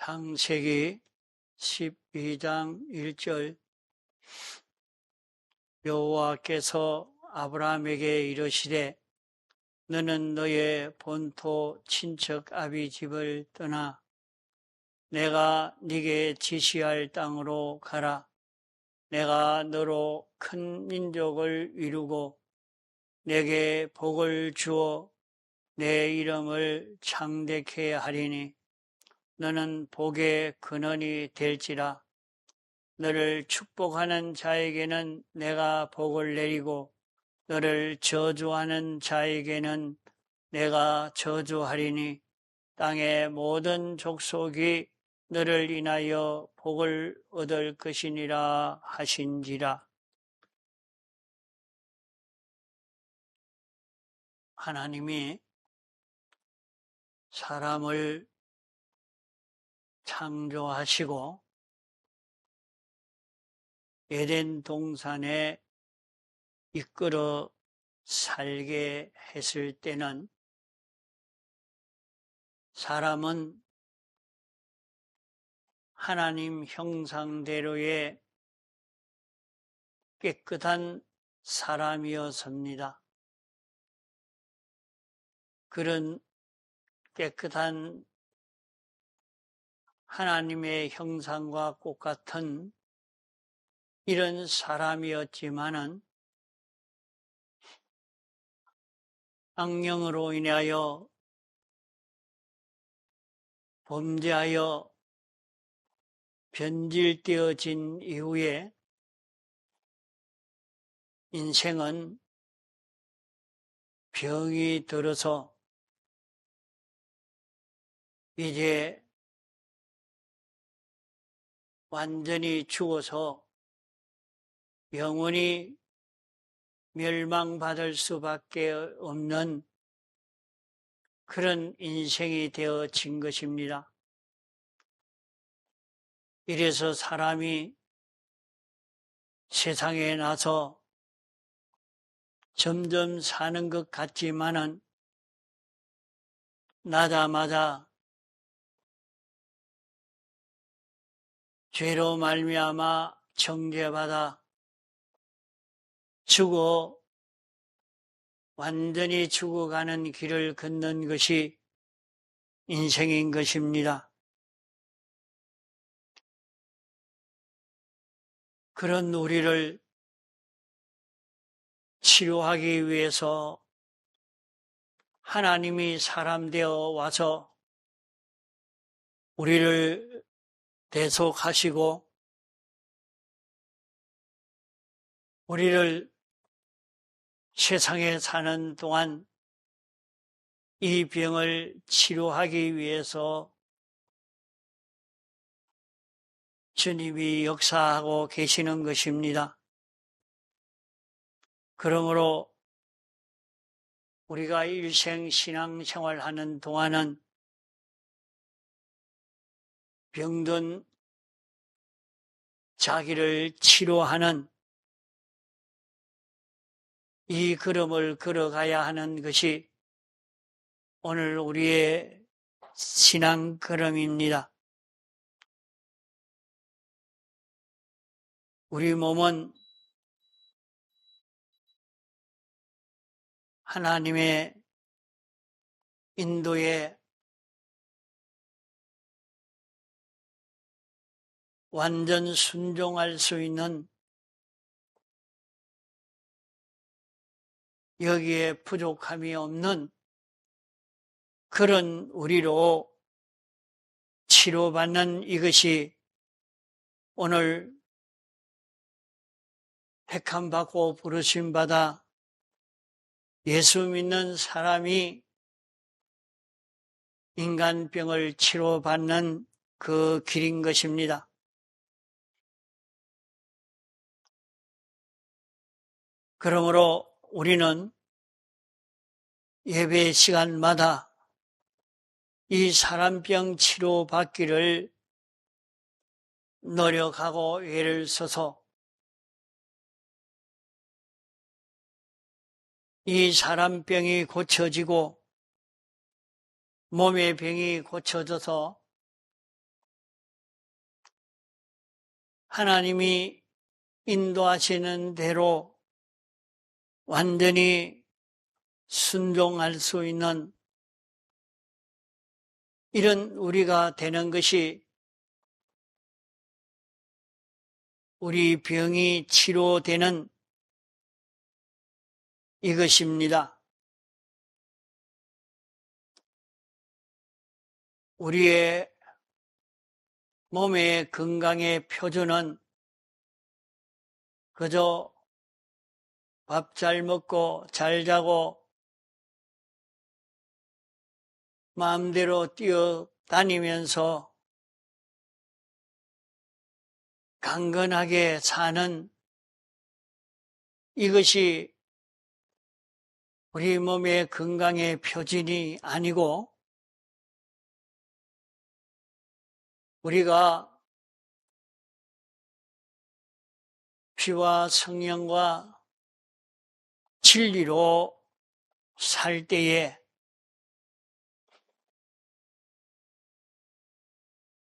창세기 12장 1절 여호와께서 아브라함에게 이르시되 너는 너의 본토 친척 아비 집을 떠나 내가 네게 지시할 땅으로 가라. 내가 너로 큰 민족을 이루고 내게 복을 주어 내 이름을 창대케 하리니 너는 복의 근원이 될지라. 너를 축복하는 자에게는 내가 복을 내리고 너를 저주하는 자에게는 내가 저주하리니 땅의 모든 족속이 너를 인하여 복을 얻을 것이니라 하신지라. 하나님이 사람을 창조하시고 에덴 동산에 이끌어 살게 했을 때는 사람은 하나님 형상대로의 깨끗한 사람이었습니다. 그런 깨끗한 하나님의 형상과 똑같은 이런 사람이었지만은 악령으로 인하여 범죄하여 변질되어진 이후에 인생은 병이 들어서 이제 완전히 죽어서 영원히 멸망받을 수밖에 없는 그런 인생이 되어진 것입니다. 이래서 사람이 세상에 나서 점점 사는 것 같지만은 나자마자 죄로 말미암아 정죄받아 완전히 죽어가는 길을 걷는 것이 인생인 것입니다. 그런 우리를 치료하기 위해서 하나님이 사람 되어 와서 우리를 대속하시고 우리를 세상에 사는 동안 이 병을 치료하기 위해서 주님이 역사하고 계시는 것입니다. 그러므로 우리가 일생 신앙생활하는 동안은 병든 자기를 치료하는 이 걸음을 걸어가야 하는 것이 오늘 우리의 신앙 걸음입니다. 우리 몸은 하나님의 인도에 완전 순종할 수 있는 여기에 부족함이 없는 그런 우리로 치료받는 이것이 오늘 택함받고 부르심받아 예수 믿는 사람이 인간병을 치료받는 그 길인 것입니다. 그러므로 우리는 예배 시간마다 이 사람병 치료받기를 노력하고 애를 써서 이 사람병이 고쳐지고 몸의 병이 고쳐져서 하나님이 인도하시는 대로 완전히 순종할 수 있는 이런 우리가 되는 것이 우리 병이 치료되는 이것입니다. 우리의 몸의 건강의 표준은 그저 밥 잘 먹고 잘 자고 마음대로 뛰어다니면서 강건하게 사는 이것이 우리 몸의 건강의 표준이 아니고 우리가 피와 성령과 진리로 살 때에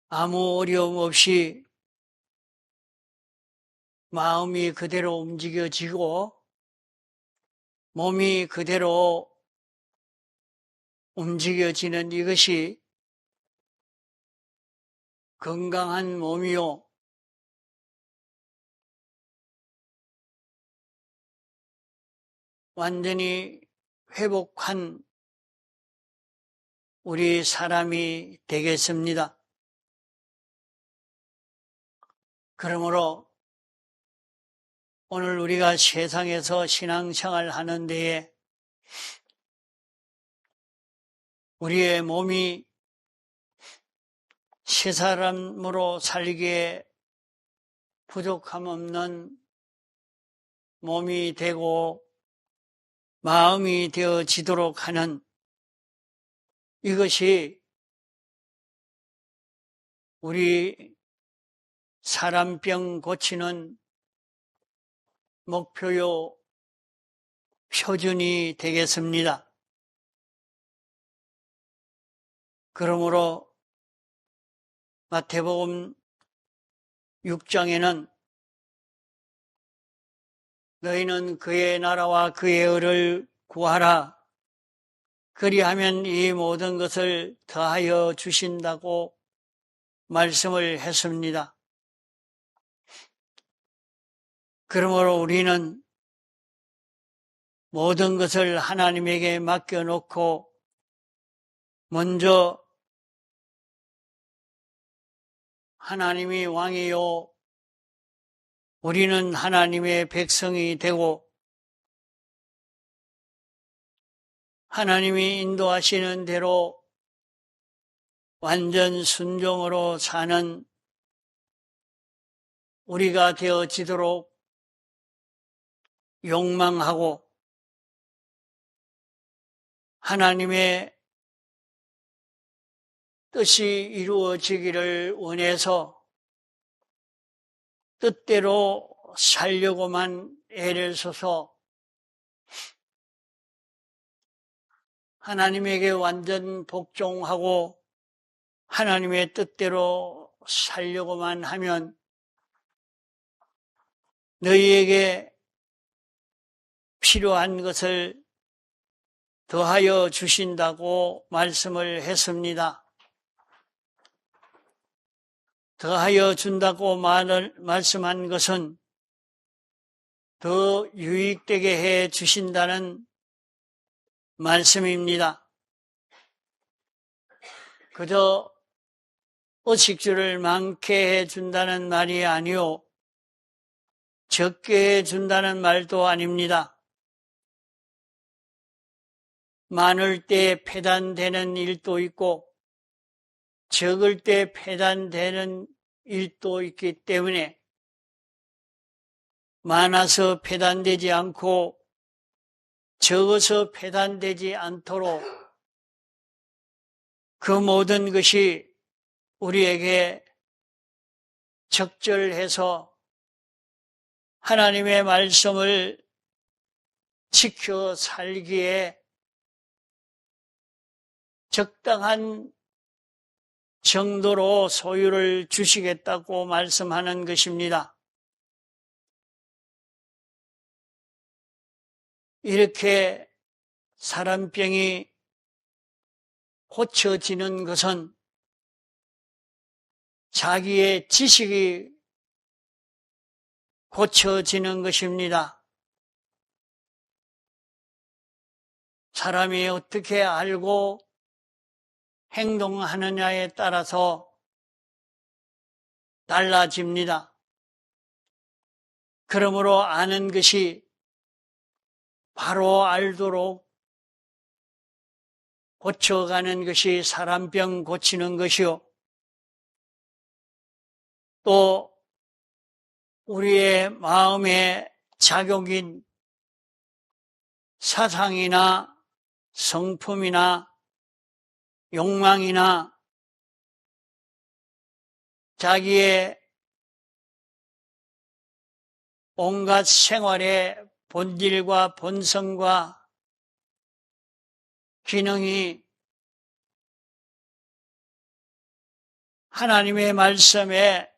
아무 어려움 없이 마음이 그대로 움직여지고 몸이 그대로 움직여지는 이것이 건강한 몸이요. 완전히 회복한 우리 사람이 되겠습니다. 그러므로 오늘 우리가 세상에서 신앙생활 하는 데에 우리의 몸이 새 사람으로 살기에 부족함 없는 몸이 되고 마음이 되어지도록 하는 이것이 우리 사람병 고치는 목표요 표준이 되겠습니다. 그러므로 마태복음 6장에는 너희는 그의 나라와 그의 의를 구하라. 그리하면 이 모든 것을 더하여 주신다고 말씀을 했습니다. 그러므로 우리는 모든 것을 하나님에게 맡겨놓고 먼저 하나님이 왕이요 우리는 하나님의 백성이 되고 하나님이 인도하시는 대로 완전 순종으로 사는 우리가 되어지도록 욕망하고 하나님의 뜻이 이루어지기를 원해서 뜻대로 살려고만 애를 써서 하나님에게 완전 복종하고 하나님의 뜻대로 살려고만 하면 너희에게 필요한 것을 더하여 주신다고 말씀을 했습니다. 더하여 준다고 말씀한 것은 더 유익되게 해 주신다는 말씀입니다. 그저 의식주를 많게 해 준다는 말이 아니요 적게 해 준다는 말도 아닙니다. 많을 때 폐단되는 일도 있고 적을 때 폐단되는 일도 있기 때문에 많아서 폐단되지 않고 적어서 폐단되지 않도록 그 모든 것이 우리에게 적절해서 하나님의 말씀을 지켜 살기에 적당한 정도로 소유를 주시겠다고 말씀하는 것입니다. 이렇게 사람병이 고쳐지는 것은 자기의 지식이 고쳐지는 것입니다. 사람이 어떻게 알고 행동하느냐에 따라서 달라집니다. 그러므로 아는 것이 바로 알도록 고쳐가는 것이 사람병 고치는 것이요. 또 우리의 마음의 작용인 사상이나 성품이나 욕망이나 자기의 온갖 생활의 본질과 본성과 기능이 하나님의 말씀에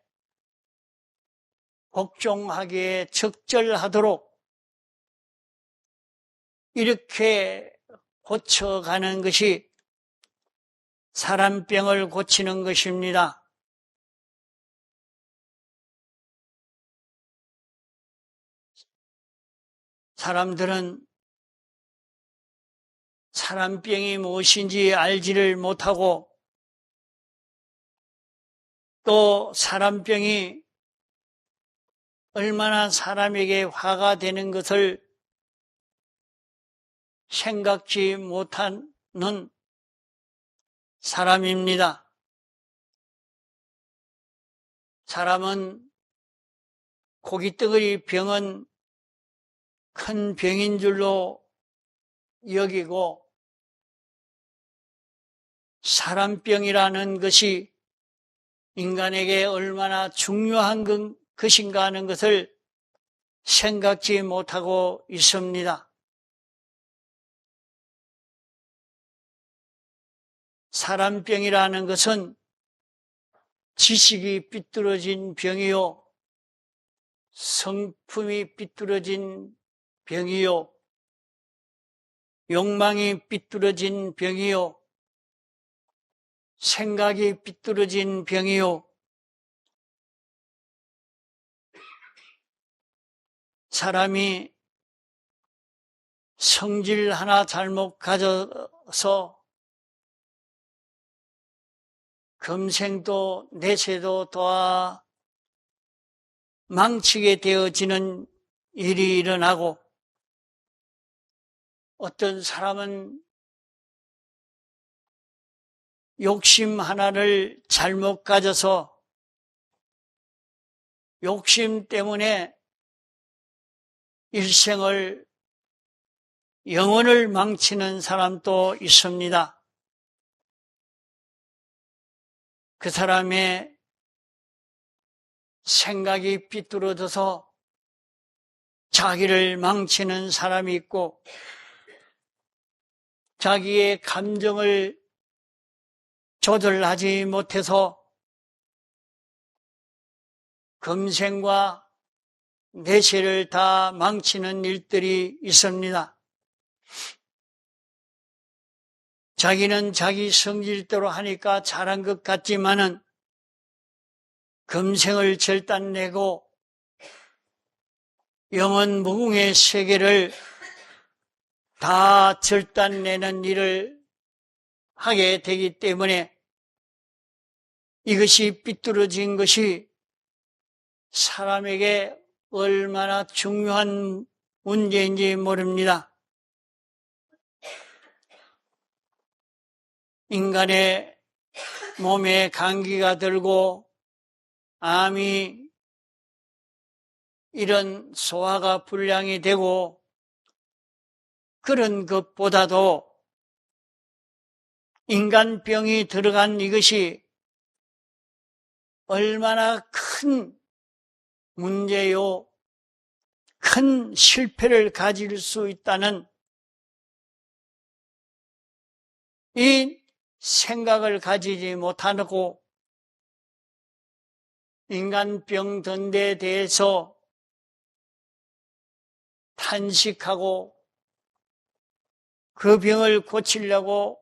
복종하기에 적절하도록 이렇게 고쳐가는 것이 사람병을 고치는 것입니다. 사람들은 사람병이 무엇인지 알지를 못하고 또 사람병이 얼마나 사람에게 화가 되는 것을 생각지 못하는 사람입니다. 사람은 고깃덩어리 병은 큰 병인 줄로 여기고 사람병이라는 것이 인간에게 얼마나 중요한 것인가 하는 것을 생각지 못하고 있습니다. 사람병이라는 것은 지식이 삐뚤어진 병이요, 성품이 삐뚤어진 병이요, 욕망이 삐뚤어진 병이요, 생각이 삐뚤어진 병이요, 사람이 성질 하나 잘못 가져서 금생도 내세도 다 망치게 되어지는 일이 일어나고 어떤 사람은 욕심 하나를 잘못 가져서 욕심 때문에 일생을 영혼을 망치는 사람도 있습니다. 그 사람의 생각이 삐뚤어져서 자기를 망치는 사람이 있고 자기의 감정을 조절하지 못해서 금생과 내세를 다 망치는 일들이 있습니다. 자기는 자기 성질대로 하니까 잘한 것 같지만은 금생을 절단내고 영원 무궁의 세계를 다 절단내는 일을 하게 되기 때문에 이것이 삐뚤어진 것이 사람에게 얼마나 중요한 문제인지 모릅니다. 인간의 몸에 감기가 들고 암이 이런 소화가 불량이 되고 그런 것보다도 인간병이 들어간 이것이 얼마나 큰 문제요, 큰 실패를 가질 수 있다는 이 생각을 가지지 못하고 인간병 든 데 대해서 탄식하고 그 병을 고치려고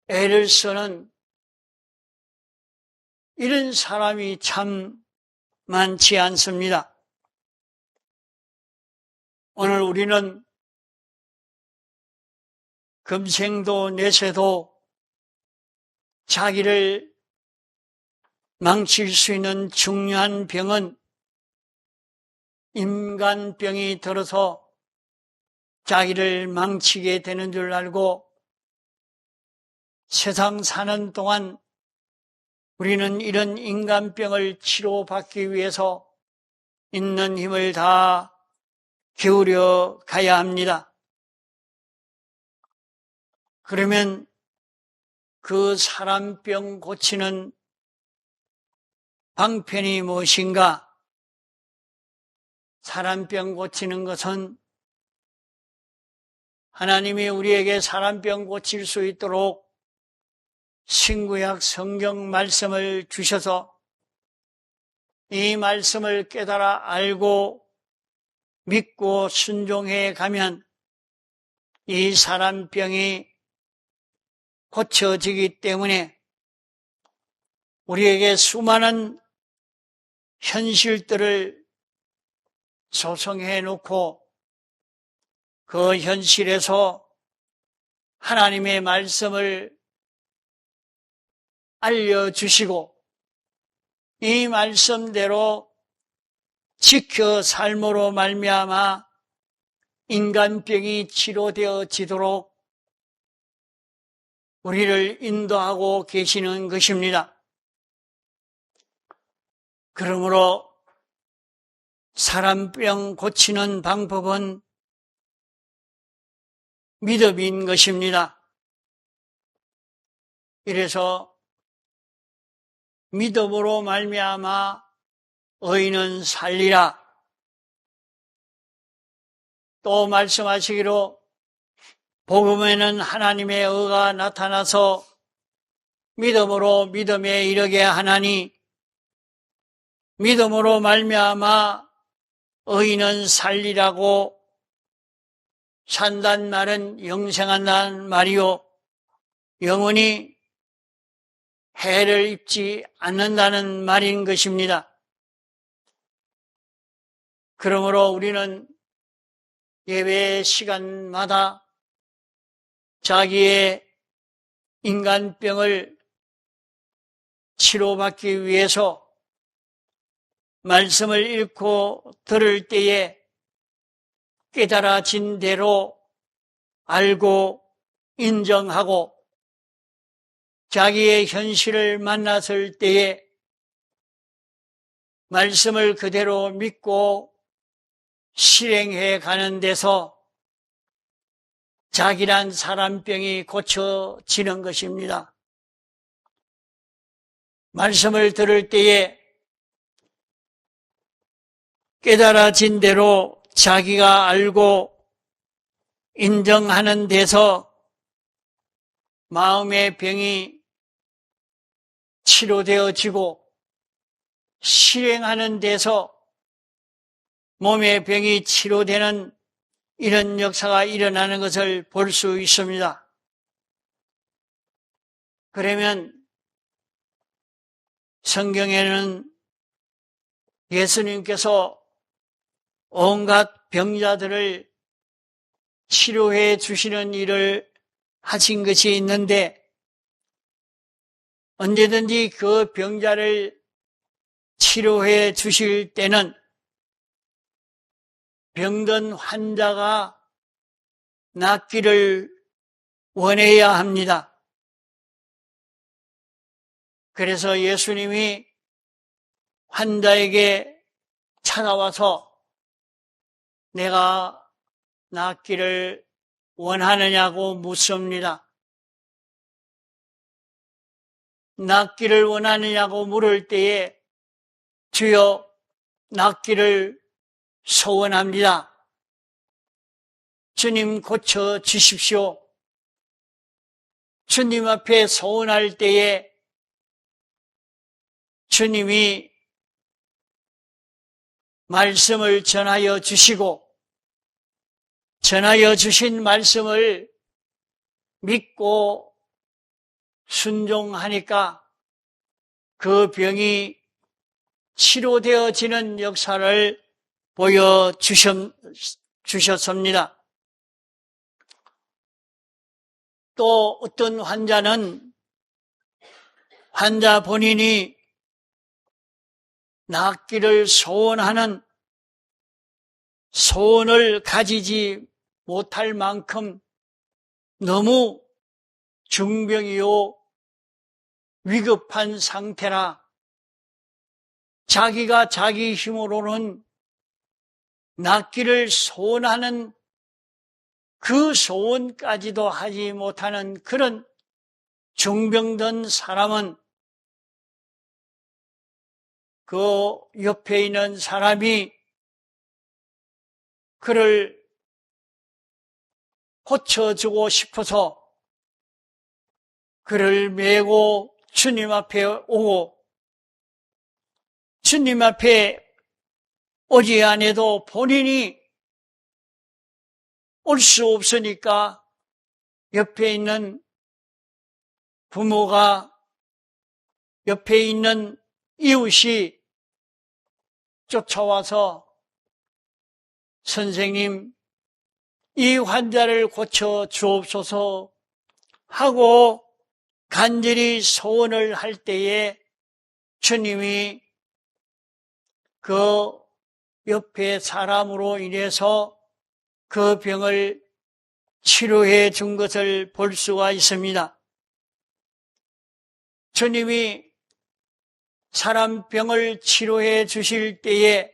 애를 쓰는 이런 사람이 참 많지 않습니다. 오늘 우리는 금생도 내세도 자기를 망칠 수 있는 중요한 병은 인간병이 들어서 자기를 망치게 되는 줄 알고 세상 사는 동안 우리는 이런 인간병을 치료받기 위해서 있는 힘을 다 기울여 가야 합니다. 그러면 그 사람병 고치는 방편이 무엇인가? 사람병 고치는 것은 하나님이 우리에게 사람병 고칠 수 있도록 신구약 성경 말씀을 주셔서 이 말씀을 깨달아 알고 믿고 순종해 가면 이 사람병이 고쳐지기 때문에 우리에게 수많은 현실들을 조성해 놓고 그 현실에서 하나님의 말씀을 알려주시고 이 말씀대로 지켜 삶으로 말미암아 인간병이 치료되어지도록 우리를 인도하고 계시는 것입니다. 그러므로 사람병 고치는 방법은 믿음인 것입니다. 이래서 믿음으로 말미암아 의인은 살리라. 또 말씀하시기로 복음에는 하나님의 의가 나타나서 믿음으로 믿음에 이르게 하나니 믿음으로 말미암아 의인은 살리라고 산단 말은 영생한다는 말이요 영원히 해를 입지 않는다는 말인 것입니다. 그러므로 우리는 예배 시간마다 자기의 인간병을 치료받기 위해서 말씀을 읽고 들을 때에 깨달아진 대로 알고 인정하고 자기의 현실을 만났을 때에 말씀을 그대로 믿고 실행해 가는 데서 자기란 사람병이 고쳐지는 것입니다. 말씀을 들을 때에 깨달아진 대로 자기가 알고 인정하는 데서 마음의 병이 치료되어지고 실행하는 데서 몸의 병이 치료되는 이런 역사가 일어나는 것을 볼 수 있습니다. 그러면 성경에는 예수님께서 온갖 병자들을 치료해 주시는 일을 하신 것이 있는데 언제든지 그 병자를 치료해 주실 때는 병든 환자가 낫기를 원해야 합니다. 그래서 예수님이 환자에게 찾아와서 내가 낫기를 원하느냐고 묻습니다. 낫기를 원하느냐고 물을 때에 주여 낫기를 소원합니다. 주님 고쳐 주십시오. 주님 앞에 소원할 때에 주님이 말씀을 전하여 주시고 전하여 주신 말씀을 믿고 순종하니까 그 병이 치료되어지는 역사를 보여주셨습니다. 또 어떤 환자는 환자 본인이 낫기를 소원하는 소원을 가지지 못할 만큼 너무 중병이요 위급한 상태라 자기가 자기 힘으로는 낫기를 소원하는 그 소원까지도 하지 못하는 그런 중병든 사람은 그 옆에 있는 사람이 그를 고쳐주고 싶어서 그를 메고 주님 앞에 오고 주님 앞에 오지 않아도 본인이 올 수 없으니까 옆에 있는 부모가 옆에 있는 이웃이 쫓아와서 선생님 이 환자를 고쳐 주옵소서 하고 간절히 소원을 할 때에 주님이 그 옆에 사람으로 인해서 그 병을 치료해 준 것을 볼 수가 있습니다. 주님이 사람 병을 치료해 주실 때에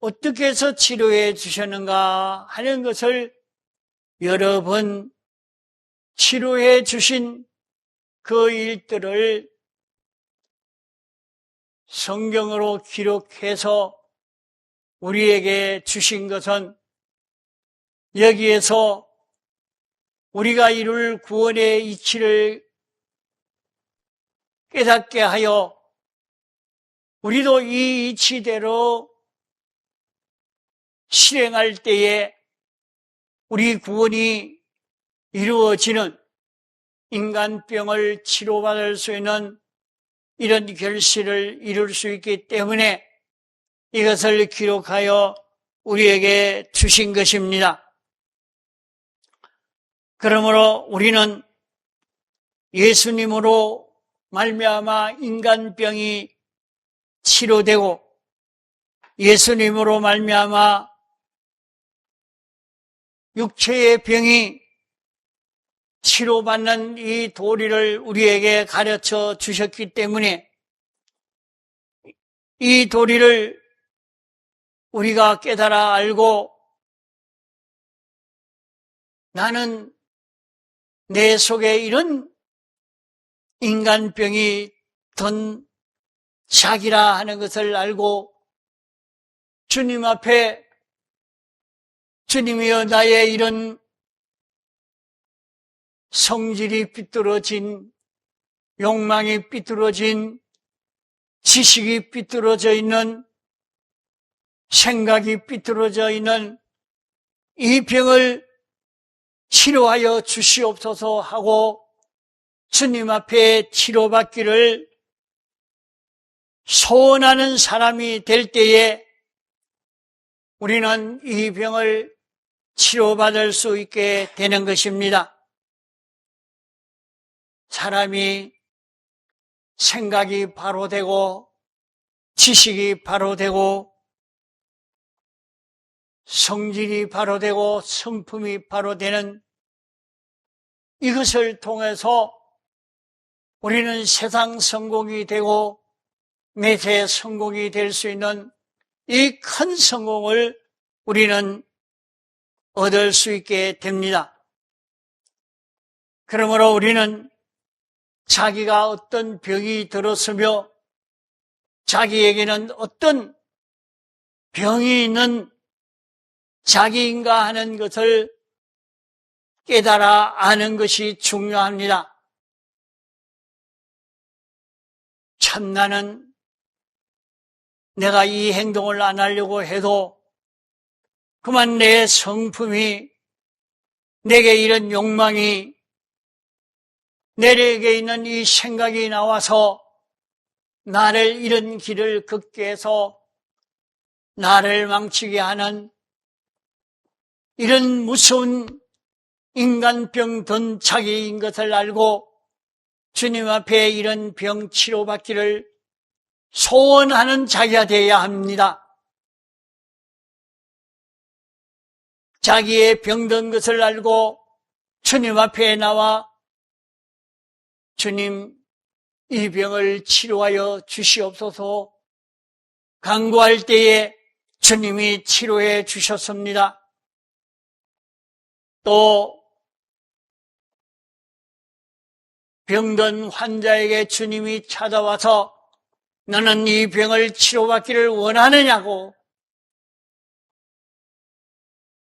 어떻게 해서 치료해 주셨는가 하는 것을 여러 번 치료해 주신 그 일들을 성경으로 기록해서 우리에게 주신 것은 여기에서 우리가 이룰 구원의 이치를 깨닫게 하여 우리도 이 이치대로 실행할 때에 우리 구원이 이루어지는 인간병을 치료받을 수 있는 이런 결실을 이룰 수 있기 때문에 이것을 기록하여 우리에게 주신 것입니다. 그러므로 우리는 예수님으로 말미암아 인간병이 치료되고 예수님으로 말미암아 육체의 병이 치료받는 이 도리를 우리에게 가르쳐 주셨기 때문에 이 도리를 우리가 깨달아 알고 나는 내 속에 이런 인간병이 든 자기라 하는 것을 알고 주님 앞에 주님이여 나의 이런 성질이 삐뚤어진 욕망이 삐뚤어진 지식이 삐뚤어져 있는 생각이 삐뚤어져 있는 이 병을 치료하여 주시옵소서 하고 주님 앞에 치료받기를 소원하는 사람이 될 때에 우리는 이 병을 치료받을 수 있게 되는 것입니다. 사람이 생각이 바로 되고 지식이 바로 되고 성질이 바로 되고 성품이 바로 되는 이것을 통해서 우리는 세상 성공이 되고 내세 성공이 될 수 있는 이 큰 성공을 우리는 얻을 수 있게 됩니다. 그러므로 우리는 자기가 어떤 병이 들었으며 자기에게는 어떤 병이 있는 자기인가 하는 것을 깨달아 아는 것이 중요합니다. 참나는 내가 이 행동을 안 하려고 해도 그만 내 성품이, 내게 이런 욕망이, 내게 있는 이 생각이 나와서 나를 이런 길을 걷게 해서 나를 망치게 하는 이런 무서운 인간병 든 자기인 것을 알고 주님 앞에 이런 병 치료받기를 소원하는 자기가 되어야 합니다. 자기의 병든 것을 알고 주님 앞에 나와 주님, 이 병을 치료하여 주시옵소서 간구할 때에 주님이 치료해 주셨습니다. 또 병든 환자에게 주님이 찾아와서 너는 이 병을 치료받기를 원하느냐고,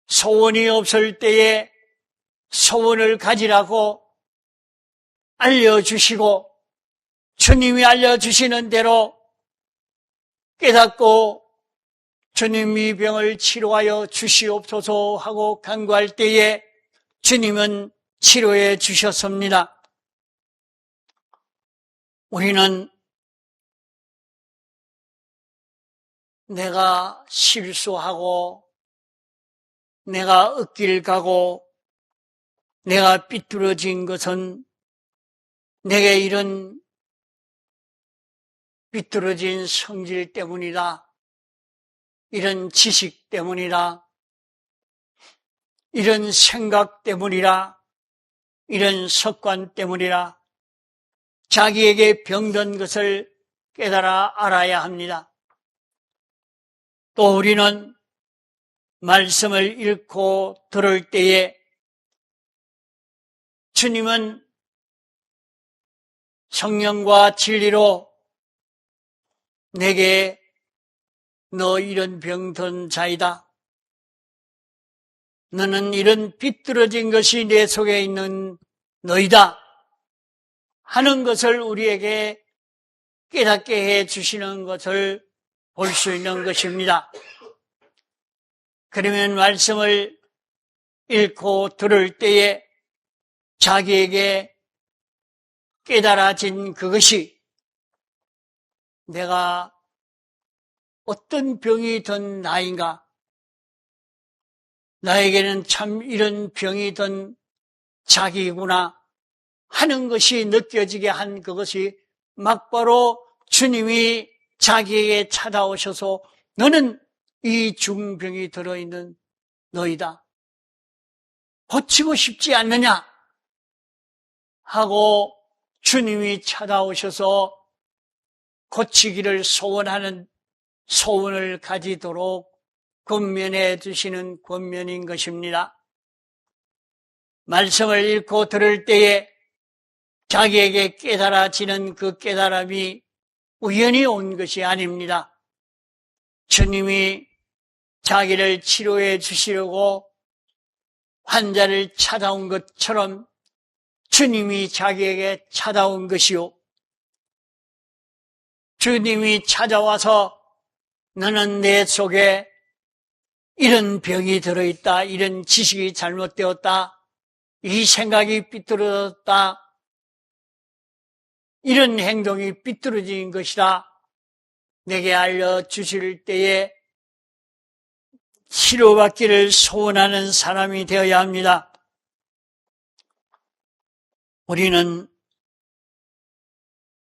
소원이 없을 때에 소원을 가지라고 알려주시고 주님이 알려주시는 대로 깨닫고 주님 이 병을 치료하여 주시옵소서 하고 간구할 때에 주님은 치료해 주셨습니다. 우리는 내가 실수하고 내가 엇길 가고 내가 삐뚤어진 것은 내게 이런 삐뚤어진 성질 때문이다, 이런 지식 때문이다, 이런 생각 때문이라, 이런 습관 때문이라 자기에게 병든 것을 깨달아 알아야 합니다. 또 우리는 말씀을 읽고 들을 때에 주님은 성령과 진리로 내게 너 이런 병든 자이다, 너는 이런 비뚤어진 것이 내 속에 있는 너이다 하는 것을 우리에게 깨닫게 해 주시는 것을 볼 수 있는 것입니다. 그러면 말씀을 읽고 들을 때에 자기에게 깨달아진 그것이 내가 어떤 병이 든 나인가, 나에게는 참 이런 병이 든 자기구나 하는 것이 느껴지게 한 그것이 막바로 주님이 자기에게 찾아오셔서 너는 이 중병이 들어있는 너이다, 고치고 싶지 않느냐 하고 주님이 찾아오셔서 고치기를 소원하는 소원을 가지도록 권면해 주시는 권면인 것입니다. 말씀을 읽고 들을 때에 자기에게 깨달아지는 그 깨달음이 우연히 온 것이 아닙니다. 주님이 자기를 치료해 주시려고 환자를 찾아온 것처럼 주님이 자기에게 찾아온 것이요, 주님이 찾아와서 너는 내 속에 이런 병이 들어있다, 이런 지식이 잘못되었다, 이 생각이 삐뚤어졌다, 이런 행동이 삐뚤어진 것이다 내게 알려주실 때에 치료받기를 소원하는 사람이 되어야 합니다. 우리는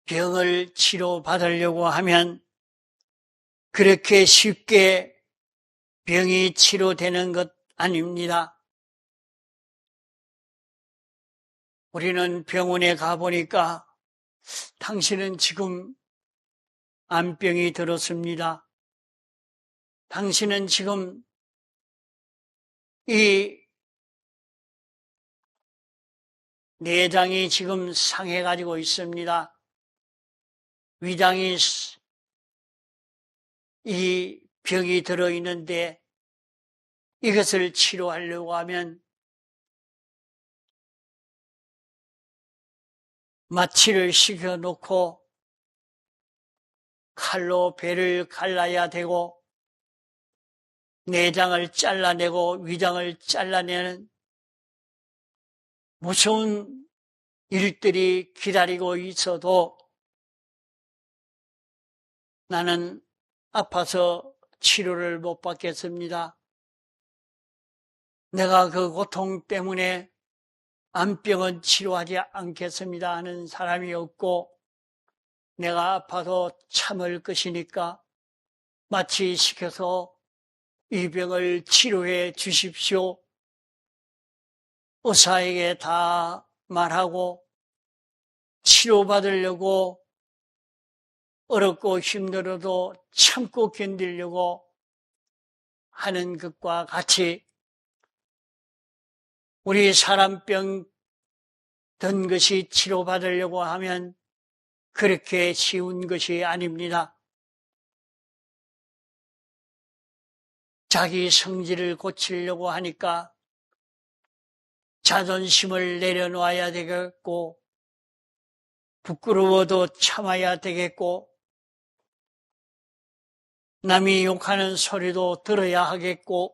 병을 치료받으려고 하면 그렇게 쉽게 병이 치료되는 것 아닙니다. 우리는 병원에 가보니까 당신은 지금 암병이 들었습니다, 당신은 지금 이 내장이 지금 상해가지고 있습니다, 위장이 이 병이 들어있는데 이것을 치료하려고 하면 마취를 시켜놓고 칼로 배를 갈라야 되고 내장을 잘라내고 위장을 잘라내는 무서운 일들이 기다리고 있어도 나는 아파서 치료를 못 받겠습니다. 내가 그 고통 때문에 암병은 치료하지 않겠습니다 하는 사람이 없고, 내가 아파도 참을 것이니까 마취시켜서 이 병을 치료해 주십시오. 의사에게 다 말하고 치료받으려고 어렵고 힘들어도 참고 견디려고 하는 것과 같이 우리 사람병 든 것이 치료받으려고 하면 그렇게 쉬운 것이 아닙니다. 자기 성질을 고치려고 하니까 자존심을 내려놓아야 되겠고, 부끄러워도 참아야 되겠고, 남이 욕하는 소리도 들어야 하겠고,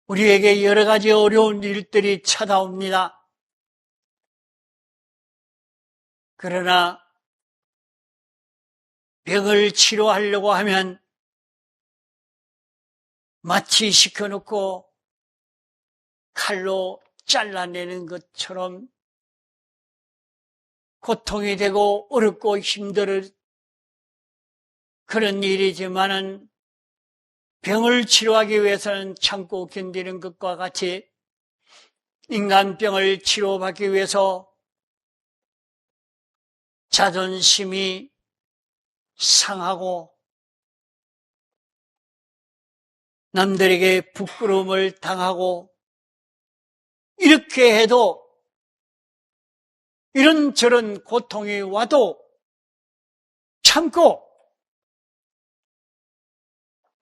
우리에게 여러 가지 어려운 일들이 찾아옵니다. 그러나 병을 치료하려고 하면 마취시켜놓고 칼로 잘라내는 것처럼 고통이 되고 어렵고 힘들 그런 일이지만은, 병을 치료하기 위해서는 참고 견디는 것과 같이 인간병을 치료받기 위해서 자존심이 상하고 남들에게 부끄러움을 당하고 이렇게 해도 이런저런 고통이 와도 참고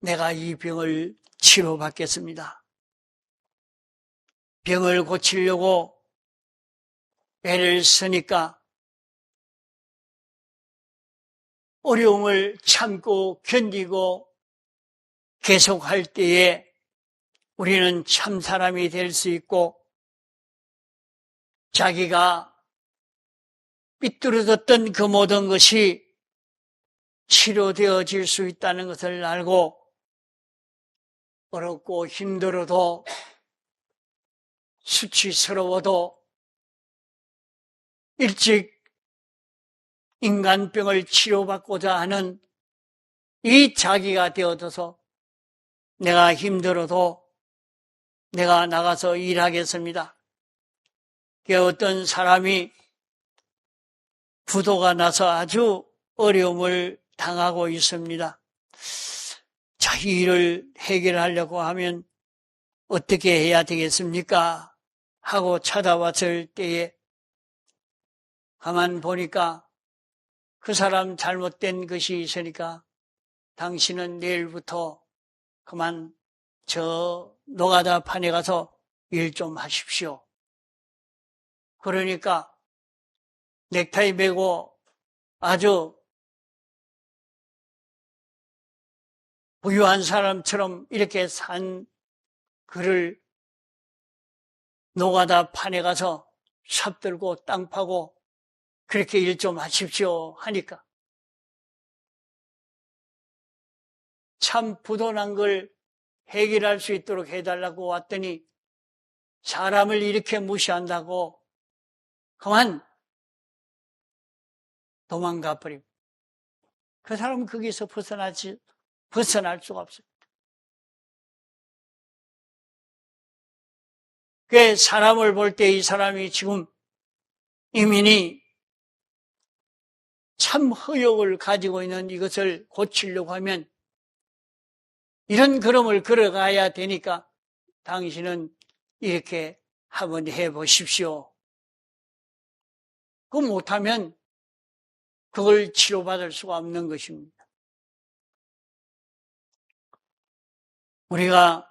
내가 이 병을 치료받겠습니다. 병을 고치려고 애를 쓰니까 어려움을 참고 견디고 계속할 때에 우리는 참 사람이 될 수 있고, 자기가 삐뚤어졌던 그 모든 것이 치료되어질 수 있다는 것을 알고, 어렵고 힘들어도 수치스러워도 일찍 인간병을 치료받고자 하는 이 자기가 되어져서 내가 힘들어도 내가 나가서 일하겠습니다. 어떤 사람이 부도가 나서 아주 어려움을 당하고 있습니다. 자, 이 일을 해결하려고 하면 어떻게 해야 되겠습니까? 하고 찾아왔을 때에 가만 보니까 그 사람 잘못된 것이 있으니까 당신은 내일부터 그만 저 노가다 판에 가서 일 좀 하십시오. 그러니까 넥타이 매고 아주 부유한 사람처럼 이렇게 산 그를 노가다 판에 가서 삽 들고 땅 파고 그렇게 일 좀 하십시오 하니까 참 부도난 걸 해결할 수 있도록 해달라고 왔더니 사람을 이렇게 무시한다고 그만 도망가 버리고, 그 사람은 거기서 벗어날 수가 없어요. 그 사람을 볼 때 이 사람이 지금 이민이 참 허욕을 가지고 있는 이것을 고치려고 하면 이런 걸음을 걸어가야 되니까 당신은 이렇게 한번 해보십시오. 그거 못하면 그걸 치료받을 수가 없는 것입니다. 우리가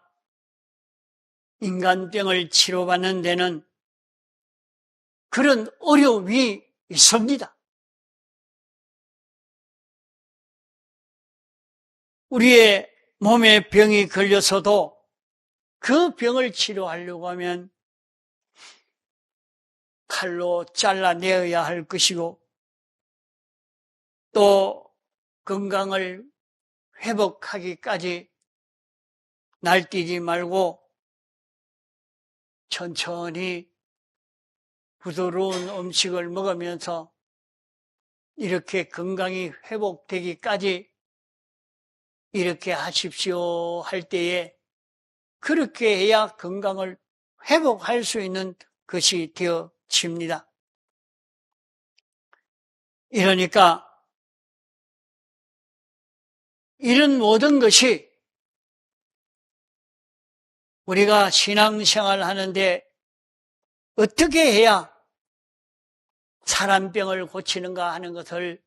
인간병을 치료받는 데는 그런 어려움이 있습니다. 우리의 몸에 병이 걸려서도 그 병을 치료하려고 하면 칼로 잘라내어야 할 것이고 또 건강을 회복하기까지 날뛰지 말고 천천히 부드러운 음식을 먹으면서 이렇게 건강이 회복되기까지 이렇게 하십시오 할 때에 그렇게 해야 건강을 회복할 수 있는 것이 되어집니다. 이러니까 이런 모든 것이 우리가 신앙생활 하는데 어떻게 해야 사람병을 고치는가 하는 것을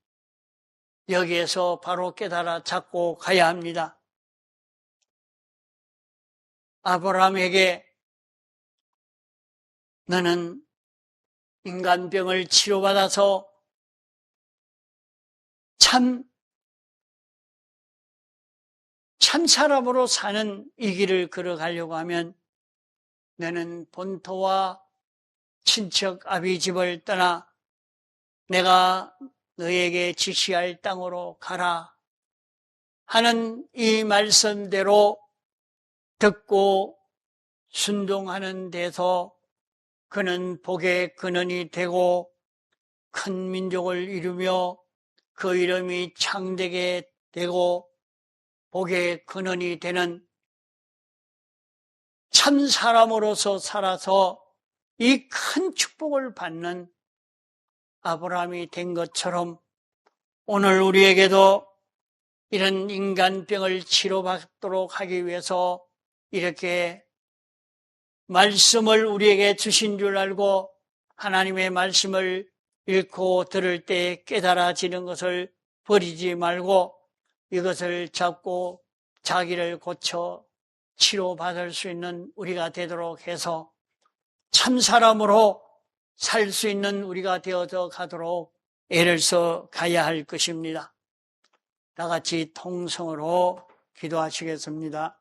여기에서 바로 깨달아 잡고 가야 합니다. 아브라함에게 너는 인간병을 치료받아서 참 사람으로 사는 이 길을 걸어가려고 하면 너는 본토와 친척 아비 집을 떠나 내가 너에게 지시할 땅으로 가라 하는 이 말씀대로 듣고 순종하는 데서 그는 복의 근원이 되고 큰 민족을 이루며 그 이름이 창대게 되고 복의 근원이 되는 참 사람으로서 살아서 이 큰 축복을 받는 아브라함이 된 것처럼 오늘 우리에게도 이런 인간병을 치료받도록 하기 위해서 이렇게 말씀을 우리에게 주신 줄 알고 하나님의 말씀을 읽고 들을 때 깨달아지는 것을 버리지 말고 이것을 잡고 자기를 고쳐 치료받을 수 있는 우리가 되도록 해서 참 사람으로 살 수 있는 우리가 되어져 가도록 애를 써 가야 할 것입니다. 다 같이 통성으로 기도하시겠습니다.